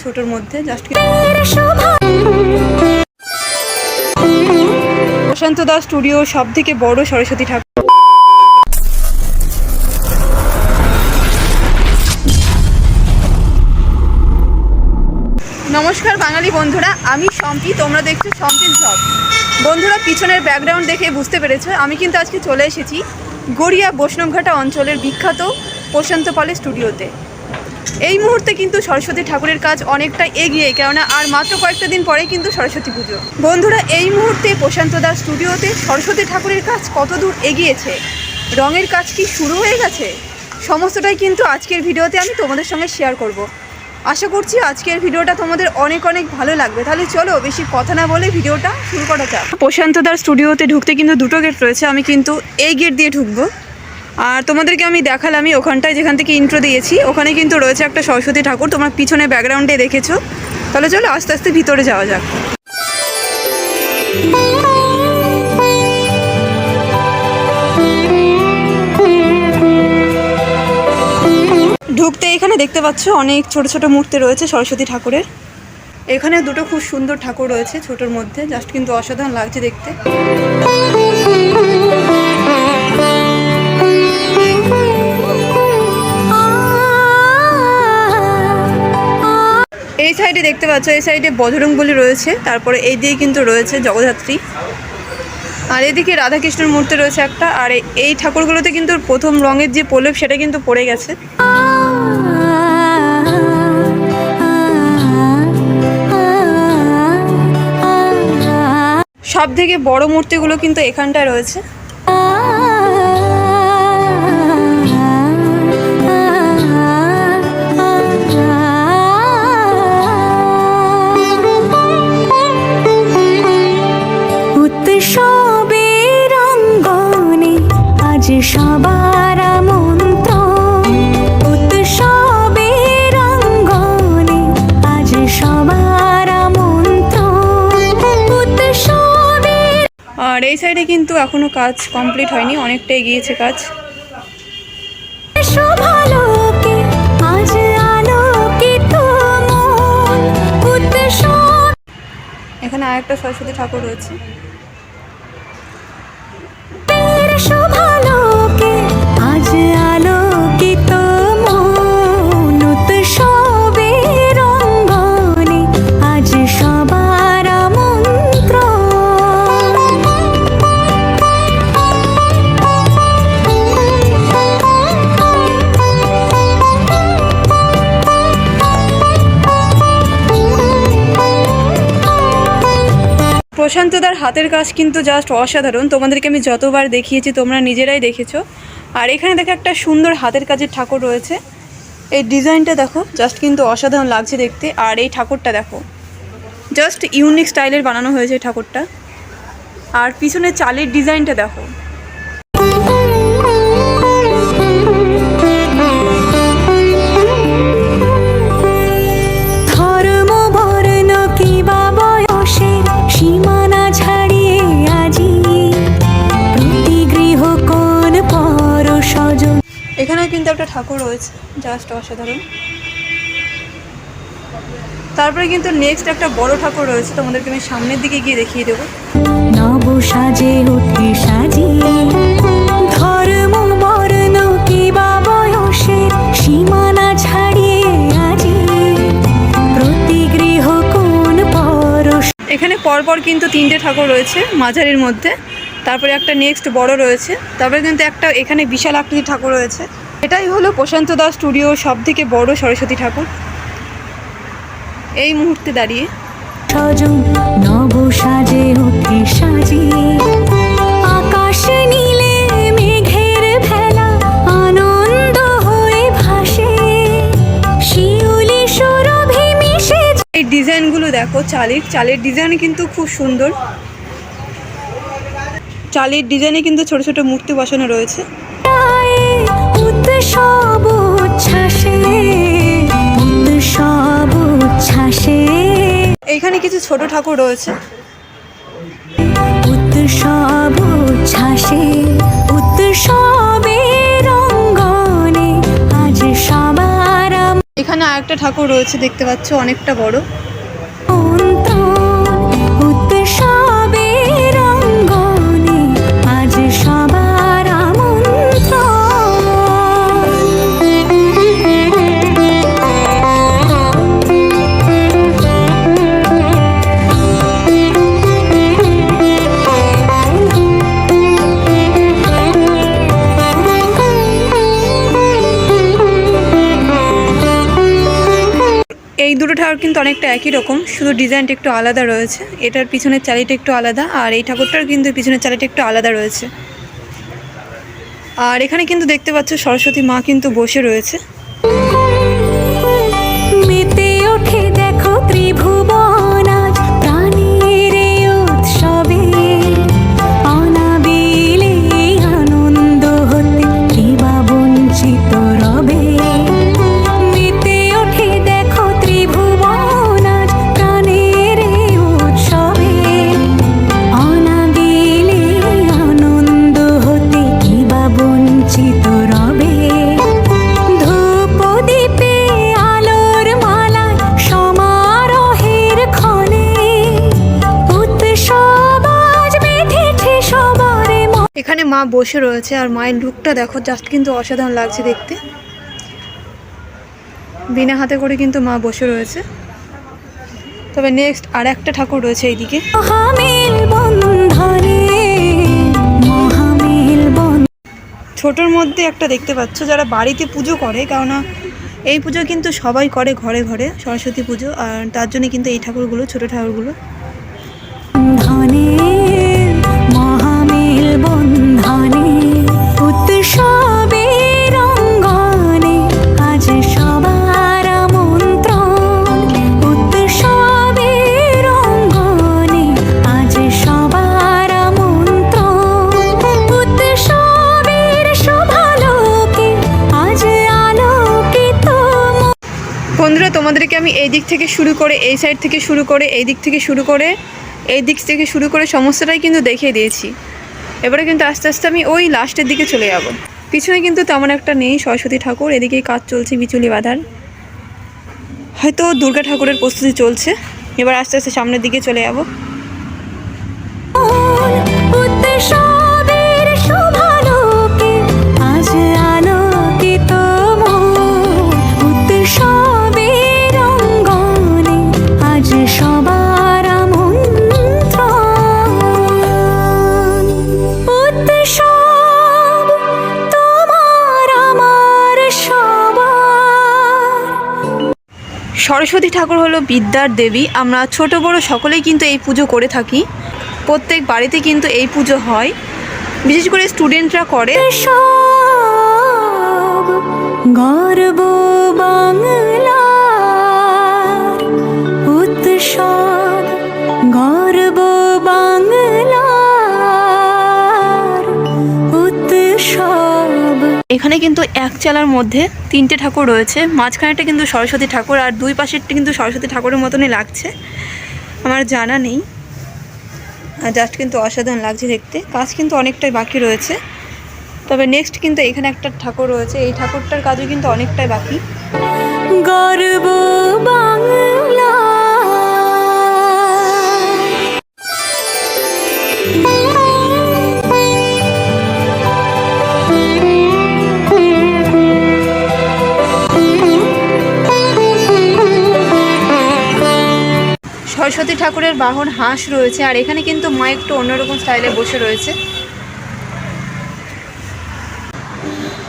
ছোটোর মধ্যে জাস্ট প্রশান্ত দাস স্টুডিও সব থেকে বড় সরস্বতী ঠাকুর। নমস্কার বাঙালি বন্ধুরা, আমি সম্পি, তোমরা দেখছো সম্পিস ব্লগ। বন্ধুরা, পিছনের ব্যাকগ্রাউন্ড দেখে বুঝতে পেরেছো আমি কিন্তু আজকে চলে এসেছি গড়িয়া বৈষ্ণবঘাটা অঞ্চলের বিখ্যাত প্রশান্ত পালের স্টুডিওতে। এই মুহূর্তে কিন্তু সরস্বতী ঠাকুরের কাজ অনেকটা এগিয়ে, কেননা আর মাত্র কয়েকটা দিন পরেই কিন্তু সরস্বতী পুজো। বন্ধুরা, এই মুহূর্তে প্রশান্ত দাস স্টুডিওতে সরস্বতী ঠাকুরের কাজ কত দূর এগিয়েছে, রঙের কাজ কি শুরু হয়ে গেছে, সমস্তটাই কিন্তু আজকের ভিডিওতে আমি তোমাদের সঙ্গে শেয়ার করব। আশা করছি আজকের ভিডিওটা তোমাদের অনেক অনেক ভালো লাগবে। তাহলে চলো বেশি কথা না বলে ভিডিওটা শুরু করা যাক। প্রশান্ত দাস স্টুডিওতে ঢুকতে কিন্তু দুটো গেট রয়েছে, আমি কিন্তু এই গেট দিয়ে ঢুকবো। আর তোমাদেরকে আমি দেখালামই ওখানটায় যেখান থেকে ইন্ট্রো দিয়েছি, ওখানে কিন্তু রয়েছে একটা সরস্বতী ঠাকুর, তোমরা পিছনে ব্যাকগ্রাউন্ডে দেখেছো। তাহলে চলো আস্তে আস্তে ভিতরে যাওয়া যাক। ঢুকতে এখানে দেখতে পাচ্ছ অনেক ছোট ছোট মূর্তি রয়েছে সরস্বতী ঠাকুরের। এখানে দুটো খুব সুন্দর ঠাকুর রয়েছে ছোটোর মধ্যে, জাস্ট কিন্তু অসাধারণ লাগছে দেখতে। এই সাইডে দেখতে পাচ্ছ, এই সাইডে বজরংবলী রয়েছে, তারপরে এই দিকে কিন্তু রয়েছে জগদ্ধাত্রী, আর এদিকে রাধাকৃষ্ণের মূর্তি রয়েছে একটা। আর এই ঠাকুরগুলোতে কিন্তু প্রথম রঙের যে প্রলেপ সেটা কিন্তু পড়ে গেছে। সব থেকে বড় মূর্তিগুলো কিন্তু এখানটায় রয়েছে। সবার আমন্ত্রণ উৎসবের অঙ্গনে, আজ সবার আমন্ত্রণ উৎসবের। আর এই সাইডে কিন্তু এখনো কাজ কমপ্লিট হয়নি, অনেকটা এগিয়েছে কাজ। শোভালোকে আজ আলোকিত মন উৎসব। এখানে আরেকটা সরস্বতী ঠাকুর রয়েছে। শোভালোকে আজ আলোকিত মন উৎসবের অঙ্গনে, আজ সবার আমন্ত্রণ। প্রশান্তদার হাতের কাজ কিন্তু জাস্ট অসাধারণ, তোমাদেরকে আমি যতবার দেখিয়েছি তোমরা নিজেরাই দেখেছো। আর এখানে দেখো একটা সুন্দর হাতের কাজের ঠাকুর রয়েছে, এই ডিজাইনটা দেখো, জাস্ট কিন্তু অসাধারণ লাগছে দেখতে। আর এই ঠাকুরটা দেখো, জাস্ট ইউনিক স্টাইলের বানানো হয়েছে এই ঠাকুরটা। আর পিছনে চালের ডিজাইনটা দেখো। এখানেও কিন্তু একটা ঠাকুর রয়েছে, জাস্ট অসাধারণ। তারপরে কিন্তু নেক্সট একটা বড় ঠাকুর রয়েছে, তোমাদেরকে আমি সামনের দিকে গিয়ে দেখিয়ে দেবো। নব সাজে উঠে সাজিয়ে ধর্ম বর্ণ কিবা বয়সের সীমানা ছাড়িয়ে আজি প্রতি গৃহ কোন পরশ। এখানে পরপর কিন্তু তিনটে ঠাকুর রয়েছে মাঝারির মধ্যে, তারপরে একটা নেক্সট বড় রয়েছে, তারপরে কিন্তু একটা এখানে বিশাল আকৃতির ঠাকুর রয়েছে। এটাই হলো প্রশান্ত দাস স্টুডিও সব থেকে বড় সরস্বতী ঠাকুর এই মুহূর্তে দাঁড়িয়ে। সজন নব সাজে উঠে সাজিয়ে আকাশ নীলে মেঘের ভেলা আনন্দ হয়ে ভাসে শিউলি সুরভি মিশে। এই ডিজাইনগুলো দেখো, চালের ডিজাইন কিন্তু খুব সুন্দর। চালের ডিজাইনে কিন্তু ছোট ছোট মূর্তি বসানো রয়েছে। উৎসব উচ্ছ্বাসে উৎসব উচ্ছ্বাসে এইখানে কিছু ছোট ঠাকুর রয়েছে। উৎসব উচ্ছ্বাসে উৎসবের অঙ্গনে, আজ সবার। এখানে এখানে আরেকটা ঠাকুর রয়েছে, দেখতে পাচ্ছ অনেকটা বড়। উৎসবের অঙ্গনে আজ সবার এই দুটো ঠাকুর কিন্তু অনেকটা একই রকম, শুধু ডিজাইনটা একটু আলাদা রয়েছে। এটার পিছনের চালিটা একটু আলাদা, আর এই ঠাকুরটার কিন্তু পিছনের চালিটা একটু আলাদা রয়েছে। আর এখানে কিন্তু দেখতে পাচ্ছ সরস্বতী মা কিন্তু বসে রয়েছে। মেতে ওঠে দেখো ত্রিভুবন আজ প্রাণের এই উৎসবে, অনাবিলে আনন্দ হতে কিবা বঞ্চিত রবে। মেতে ওঠে দেখো ত্রিভুবন আজ প্রাণের এই উৎসবে, অনাবিলে আনন্দ হতে কিবা বঞ্চিত রবে। ধূপ দীপে আলোর মালায় সমারোহের ক্ষণে উৎসব আজ মেতেছে সবার মনে। এখানে মা বসে রয়েছে, আর মায়ের লুকটা দেখো, জাস্ট কিন্তু অসাধারণ লাগছে দেখতে। বিনা হাতে করে কিন্তু মা বসে রয়েছে। তবে নেক্সট আর একটা ঠাকুর রয়েছে এইদিকে। মহামেল বন্ধনে মহামেল বন্ধন। ছোটোর মধ্যে একটা দেখতে পাচ্ছ, যারা বাড়িতে পুজো করে, কেননা এই পুজো কিন্তু সবাই করে ঘরে ঘরে, সরস্বতী পুজো, আর তার জন্য কিন্তু এই ঠাকুরগুলো, ছোটো ঠাকুরগুলো। ধনে মহামেল বন্ধনে উৎসবের অঙ্গনে আজ সবার আমন্ত্রণ। উৎসবের অঙ্গনে আজ সবার আমন্ত্রণ। উৎসবের শোভালোকে আজ আলোকিত। বন্ধুরা, তোমাদেরকে আমি এই দিক থেকে শুরু করে, এই সাইড থেকে শুরু করে, এই দিক থেকে শুরু করে, এই দিক থেকে শুরু করে সমস্তটাই কিন্তু দেখিয়ে দিয়েছি। এবারে কিন্তু আস্তে আস্তে আমি ওই লাস্টের দিকে চলে যাব। পিছনে কিন্তু তেমন একটা নেই সরস্বতী ঠাকুর, এদিকেই কাজ চলছে বিচুলি বাঁধার, হয়তো দুর্গা ঠাকুরের প্রস্তুতি চলছে। এবার আস্তে আস্তে সামনের দিকে চলে যাব। উৎসবের শোভালোকে আজ আলোকিত মন। উৎসবের অঙ্গনে আজ সবার আমন্ত্রণ। উৎসব তোমার আমার সবার। সরস্বতী ঠাকুর হলো বিদ্যার দেবী। আমরা ছোট বড় সকলেই কিন্তু এই পুজো করে থাকি। প্রত্যেক বাড়িতে কিন্তু এই পুজো হয়, বিশেষ করে স্টুডেন্টরা করে। সব গর্ব বাংলার। উৎসব গর্ব বাংলার। উৎসব। এখানে কিন্তু এক চালার মধ্যে তিনটে ঠাকুর রয়েছে, মাঝখানেটা কিন্তু সরস্বতী ঠাকুর, আর দুই পাশেরটা কিন্তু সরস্বতী ঠাকুরের মতনই লাগছে, আমার জানা নেই। জাস্ট কিন্তু অসাধারণ লাগছে দেখতে। কাজ কিন্তু অনেকটাই বাকি রয়েছে। তবে নেক্সট কিন্তু এখানে একটা ঠাকুর রয়েছে, এই ঠাকুরটার কাজও কিন্তু অনেকটাই বাকি। গর্ব বাংলা। সরস্বতী ঠাকুরের বাহন হাঁস রয়েছে, আর এখানে কিন্তু মা একটু অন্যরকম স্টাইলে বসে রয়েছে।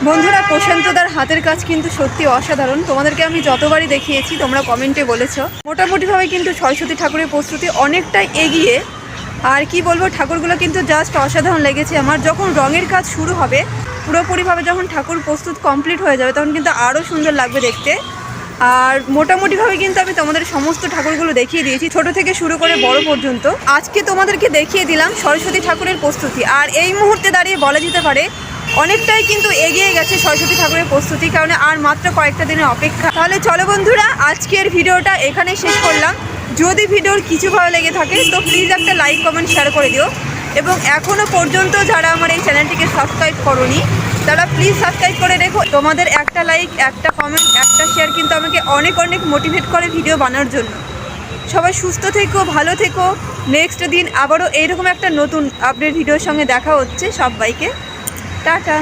বন্ধুরা, প্রশান্তদার হাতের কাজ কিন্তু সত্যি অসাধারণ। তোমাদেরকে আমি যতবারই দেখিয়েছি তোমরা কমেন্টে বলেছো। মোটামুটিভাবে কিন্তু সরস্বতী ঠাকুরের প্রস্তুতি অনেকটাই এগিয়ে। আর কি বলবো, ঠাকুরগুলো কিন্তু জাস্ট অসাধারণ লেগেছে আমার। যখন রঙের কাজ শুরু হবে, পুরোপুরিভাবে যখন ঠাকুর প্রস্তুত কমপ্লিট হয়ে যাবে, তখন কিন্তু আরও সুন্দর লাগবে দেখতে। আর মোটামুটিভাবে কিন্তু আমি তোমাদের সমস্ত ঠাকুরগুলো দেখিয়ে দিয়েছি, ছোট থেকে শুরু করে বড় পর্যন্ত। আজকে তোমাদেরকে দেখিয়ে দিলাম সরস্বতী ঠাকুরের প্রস্তুতি। আর এই মুহূর্তে দাঁড়িয়ে বলা যেতে পারে অনেকটাই কিন্তু এগিয়ে গেছে সরস্বতী ঠাকুরের প্রস্তুতি, কারণ আর মাত্র কয়েকটা দিনের অপেক্ষা। তাহলে চলো বন্ধুরা, আজকের ভিডিওটা এখানে শেষ করলাম। যদি ভিডিওর কিছু ভালো লেগে থাকে তো প্লিজ একটা লাইক কমেন্ট শেয়ার করে দিও, এবং এখনও পর্যন্ত যারা আমার এই চ্যানেলটিকে সাবস্ক্রাইব করোনি তারা প্লিজ সাবস্ক্রাইব করে রেখো। তোমাদের একটা লাইক, একটা কমেন্ট, একটা শেয়ার কিন্তু আমাকে অনেক অনেক মোটিভেট করে ভিডিও বানানোর জন্য। সবাই সুস্থ থেকো, ভালো থেকো। নেক্সট দিন আবারও এইরকম একটা নতুন আপডেট ভিডিওর সঙ্গে দেখা হচ্ছে। সবাইকে টাটা।